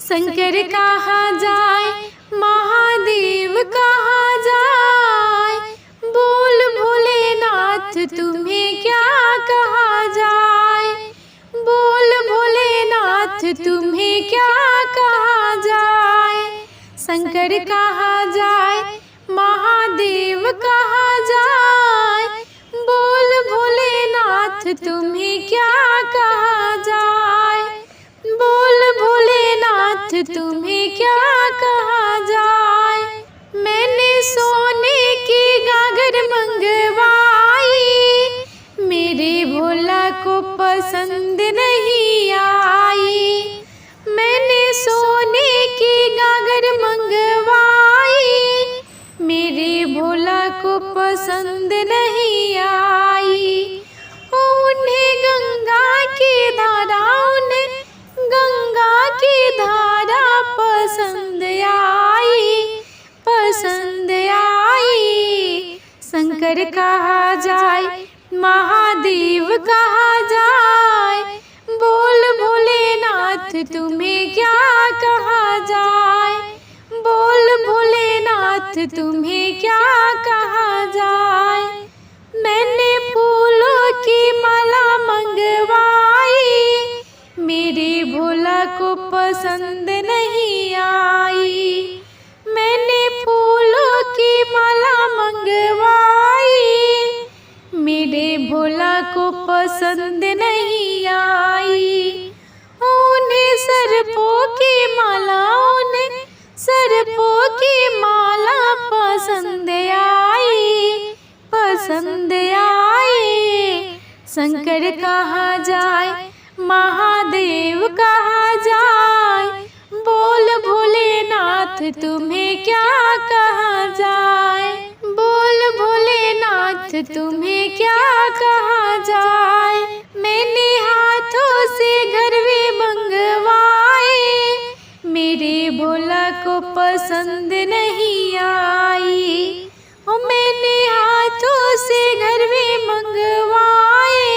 शंकर कहा जाए, महादेव कहा जाए, बोल भोलेनाथ तुम्हें क्या कहा जाए, बोल भोलेनाथ तुम्हें क्या कहा जाए। शंकर कहा जाए, महादेव कहा जाए, बोल भोलेनाथ तुम्हें क्या कहा जाए, बोल भोलेनाथ तुम्हें क्या कहा जाए। मैंने सोने की गागर मंगवाई, मेरे भोला को पसंद नहीं आई। मैंने सोने की गागर मंगवाई, मेरे भोला को पसंद नहीं आई। उन्हें गंगा की धारा, उन्हें गंगा की धारा पसंद आई, पसंद आई। शंकर कहा जाए, महादेव कहा जाए, बोल भोलेनाथ तुम्हें क्या कहा जाए, बोल भोलेनाथ तुम्हें क्या कहा जाए। मैंने फूलों की माला मंगवाई, मेरे भोला को पसंद नहीं आई। मैंने फूलों की माला मंगवाई, मेरे भोला को पसंद नहीं आई। उन्हें सर्पों की माला, उन्हें सर्पों की माला पसंद आई, पसंद आई। शंकर कहा जाए, महादेव कहा जाए, बोल भोलेनाथ तुम्हें क्या कहा जाए, बोल भोलेनाथ तुम्हें क्या कहा जाए। मैंने हाथों से गरबे मंगवाए, मेरे भोला को पसंद नहीं आई। मैंने हाथों से गरबे मंगवाए,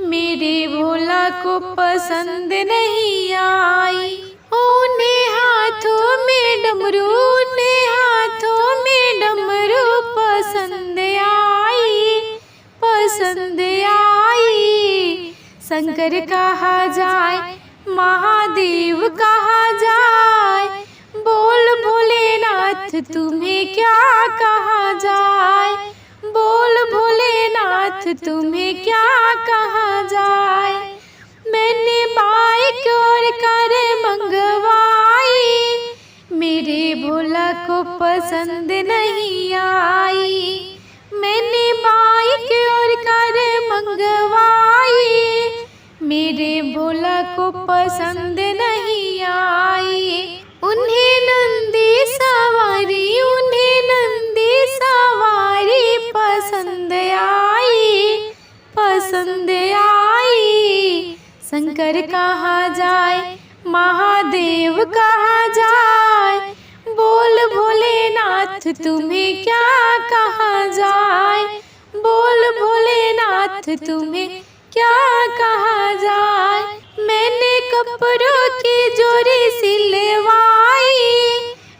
मेरे भोला को पसंद नहीं आई। उन्हें हाथों में डमरू, उन्हें हाथों में डमरू पसंद आई, पसंद आई। शंकर कहा जाए, महादेव कहा जाए, बोल भोलेनाथ तुम्हें क्या कहा जाए, बोल भोलेनाथ तुम्हें क्या कहा जाए। मैंने बाइक और कार मंगवाई, मेरे भोला को पसंद नहीं आई। मैंने बाइक और कार मंगवाई, मेरे भोला को पसंद नहीं आई। उन्हें नंदी सवारी, उन्हें नंदी सवारी पसंद आई, पसंद आई। शंकर कहा जाए, महादेव कहा जाए, बोल भोलेनाथ तुम्हें क्या कहा जाए, बोल भोलेनाथ तुम्हें क्या कहा जाए। मैंने कपड़ों की जोड़ी सिलवाई,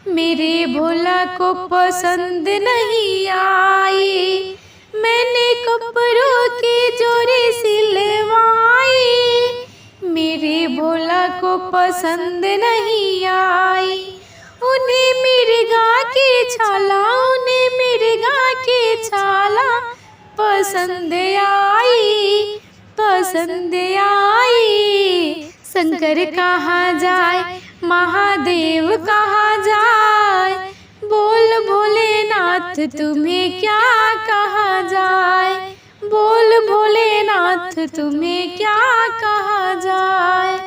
मेरे भोला को पसंद नहीं आई। मैंने कपड़ों की जोड़ी सिलवाई, मेरे भोला को पसंद नहीं आई। उन्हें मिर्गा की छाला, उन्हें मिर्गा की छाला पसंद आई, पसंद आई। शंकर कहा जाए, महादेव कहा जाए, बोल भोलेनाथ तुम्हें क्या कहा जाए, बोल भोलेनाथ तुम्हें क्या कहा जाए।